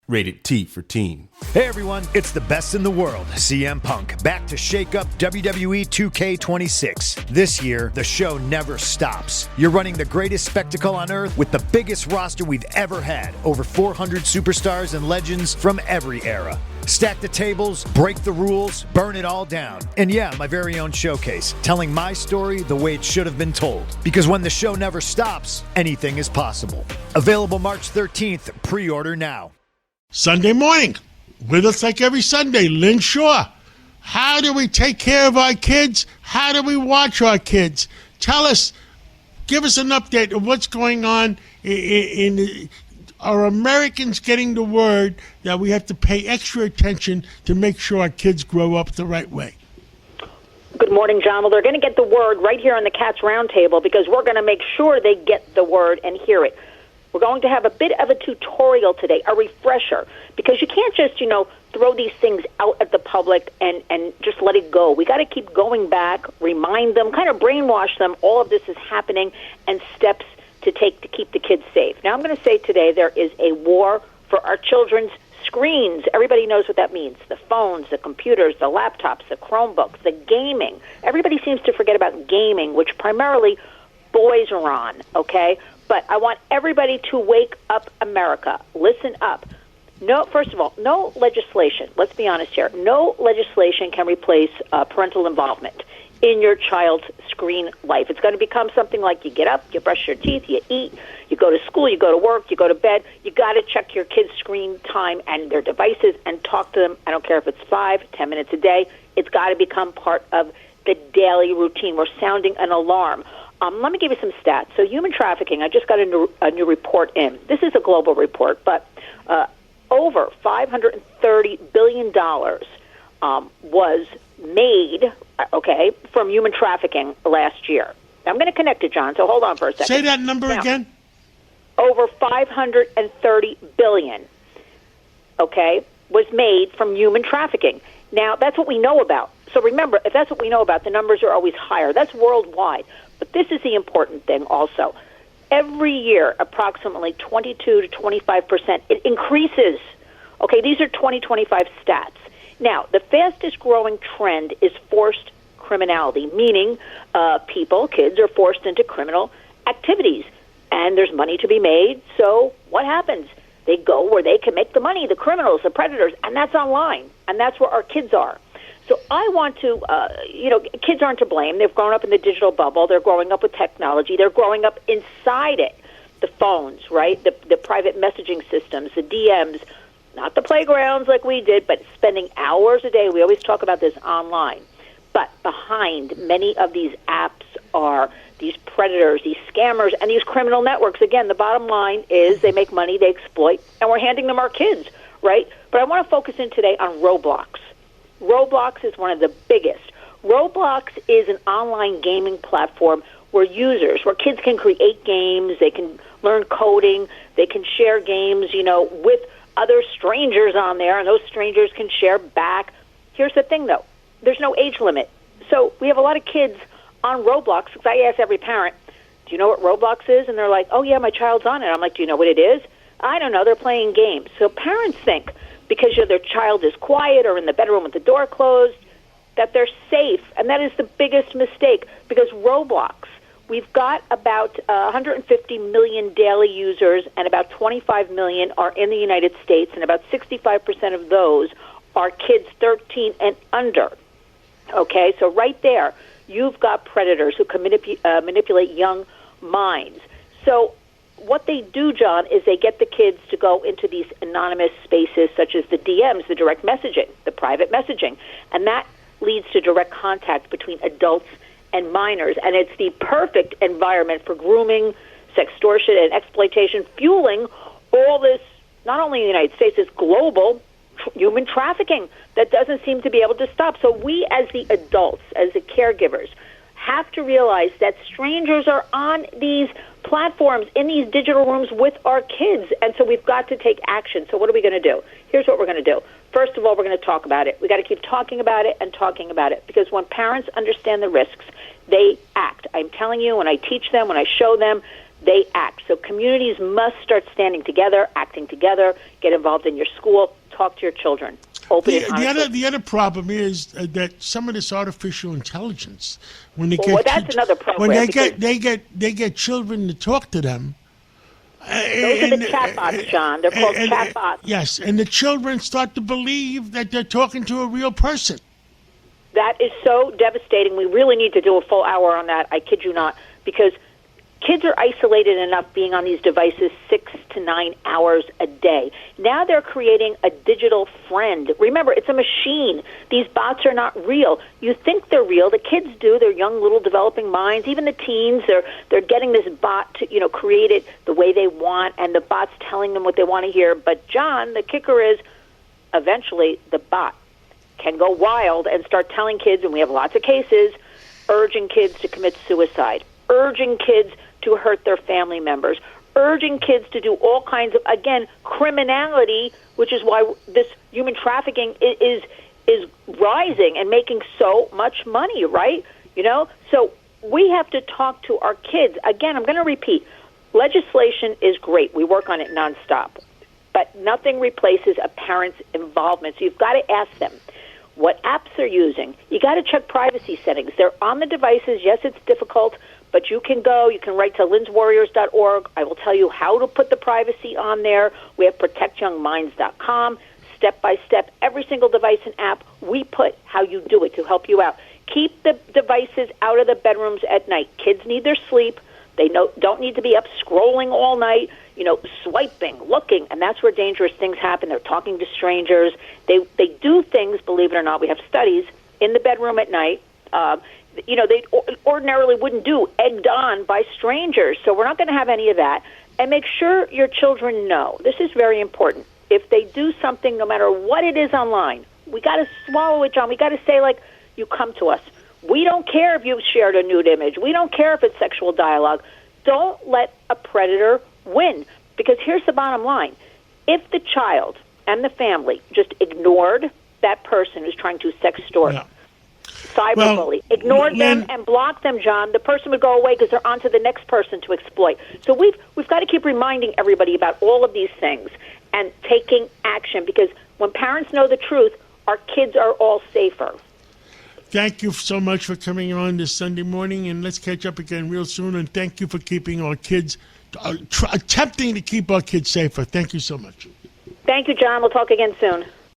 Rated T for teen. Hey everyone, it's the best in the world, CM Punk, back to shake up WWE 2K26. This year, the show never stops. You're running the greatest spectacle on earth with the biggest roster we've ever had. Over 400 superstars and legends from every era. Stack the tables, break the rules, burn it all down. And yeah, my very own showcase, telling my story the way it should have been told. Because when the show never stops, anything is possible. Available March 13th, pre-order now. Sunday morning, with us like every Sunday, Lynn Shaw. How do we take care of our kids? How do we watch our kids? Tell us, give us an update of what's going on are Americans getting the word that we have to pay extra attention to make sure our kids grow up the right way? Good morning, John. Well, they're going to get the word right here on the Cats Roundtable because we're going to make sure they get the word and hear it. We're going to have a bit of a tutorial today, a refresher, because you can't just, throw these things out at the public and just let it go. We got to keep going back, remind them, kind of brainwash them. All of this is happening and steps to take to keep the kids safe. Now, I'm going to say today there is a war for our children's screens. Everybody knows what that means. The phones, the computers, the laptops, the Chromebooks, the gaming. Everybody seems to forget about gaming, which primarily boys are on, okay? But I want everybody to wake up, America. Listen up. No, first of all, no legislation. Let's be honest here. No legislation can replace parental involvement in your child's screen life. It's going to become something like you get up, you brush your teeth, you eat, you go to school, you go to work, you go to bed. You got to check your kids' screen time and their devices and talk to them. I don't care if it's 5, 10 minutes a day. It's got to become part of the daily routine. We're sounding an alarm. Let me give you some stats. So human trafficking, I just got a new report in. This is a global report, but over $530 billion was made, from human trafficking last year. Now, I'm going to connect it, John, so hold on for a second. Say that number again. Over $530 billion, was made from human trafficking. Now, that's what we know about. So remember, if that's what we know about, the numbers are always higher. That's worldwide. But this is the important thing also. Every year, approximately 22 to 25%, it increases. Okay, these are 2025 stats. Now, the fastest growing trend is forced criminality, meaning kids are forced into criminal activities. And there's money to be made, so what happens? They go where they can make the money, the criminals, the predators, and that's online. And that's where our kids are. So I want to, kids aren't to blame. They've grown up in the digital bubble. They're growing up with technology. They're growing up inside it. The phones, right? The private messaging systems, the DMs, not the playgrounds like we did, but spending hours a day. We always talk about this online. But behind many of these apps are these predators, these scammers, and these criminal networks. Again, the bottom line is they make money, they exploit, and we're handing them our kids, right? But I want to focus in today on Roblox. Roblox is one of the biggest. Roblox is an online gaming platform where kids can create games, they can learn coding, they can share games, with other strangers on there, and those strangers can share back. Here's the thing, though. There's no age limit. So we have a lot of kids on Roblox, because I ask every parent, do you know what Roblox is? And they're like, oh, yeah, my child's on it. I'm like, do you know what it is? I don't know. They're playing games. So parents think because their child is quiet or in the bedroom with the door closed, that they're safe. And that is the biggest mistake, because Roblox, we've got about 150 million daily users, and about 25 million are in the United States, and about 65% of those are kids 13 and under. Okay, so right there, you've got predators who can manipulate young minds. So what they do, John, is they get the kids to go into these anonymous spaces such as the DMs, the direct messaging, the private messaging, and that leads to direct contact between adults and minors, and it's the perfect environment for grooming, sextortion, and exploitation, fueling all this, not only in the United States, this global human trafficking that doesn't seem to be able to stop. So we, as the adults, as the caregivers, have to realize that strangers are on these platforms, in these digital rooms with our kids, and so we've got to take action. So what are we going to do? Here's what we're going to do. First of all, we're going to talk about it. We've got to keep talking about it and talking about it, because when parents understand the risks, they act. I'm telling you, when I teach them, when I show them, they act. So communities must start standing together, acting together, get involved in your school, talk to your children. The other problem is that some of this artificial intelligence, when they that's another program. When they get children to talk to them. Those are the chatbots, John. They're called chatbots. Yes, and the children start to believe that they're talking to a real person. That is so devastating. We really need to do a full hour on that. I kid you not, because kids are isolated enough being on these devices 6 to 9 hours a day. Now they're creating a digital friend. Remember, it's a machine. These bots are not real. You think they're real. The kids do. They're young, little, developing minds. Even the teens, they're getting this bot to create it the way they want, and the bot's telling them what they want to hear. But, John, the kicker is eventually the bot can go wild and start telling kids, and we have lots of cases, urging kids to commit suicide, urging kids to hurt their family members, urging kids to do all kinds of, again, criminality, which is why this human trafficking is rising and making so much money, right? So we have to talk to our kids. Again, I'm going to repeat, legislation is great. We work on it nonstop. But nothing replaces a parent's involvement. So you've got to ask them what apps they're using. You got to check privacy settings. They're on the devices. Yes, it's difficult, but you can write to lynswarriors.org. I will tell you how to put the privacy on there. We have protectyoungminds.com, step-by-step, every single device and app. We put how you do it to help you out. Keep the devices out of the bedrooms at night. Kids need their sleep. They don't need to be up scrolling all night, swiping, looking, and that's where dangerous things happen. They're talking to strangers. They do things, believe it or not, we have studies, in the bedroom at night. They ordinarily wouldn't do, egged on by strangers. So we're not going to have any of that. And make sure your children know. This is very important. If they do something, no matter what it is online, we got to swallow it, John. We got to say, you come to us. We don't care if you've shared a nude image. We don't care if it's sexual dialogue. Don't let a predator win. Because here's the bottom line. If the child and the family just ignored that person who's trying to sextort, cyberbully, ignored them and blocked them, John, the person would go away because they're on to the next person to exploit. So we've got to keep reminding everybody about all of these things and taking action, because when parents know the truth, our kids are all safer. Thank you so much for coming on this Sunday morning, and let's catch up again real soon. And thank you for keeping our kids, attempting to keep our kids safer. Thank you so much. Thank you, John. We'll talk again soon.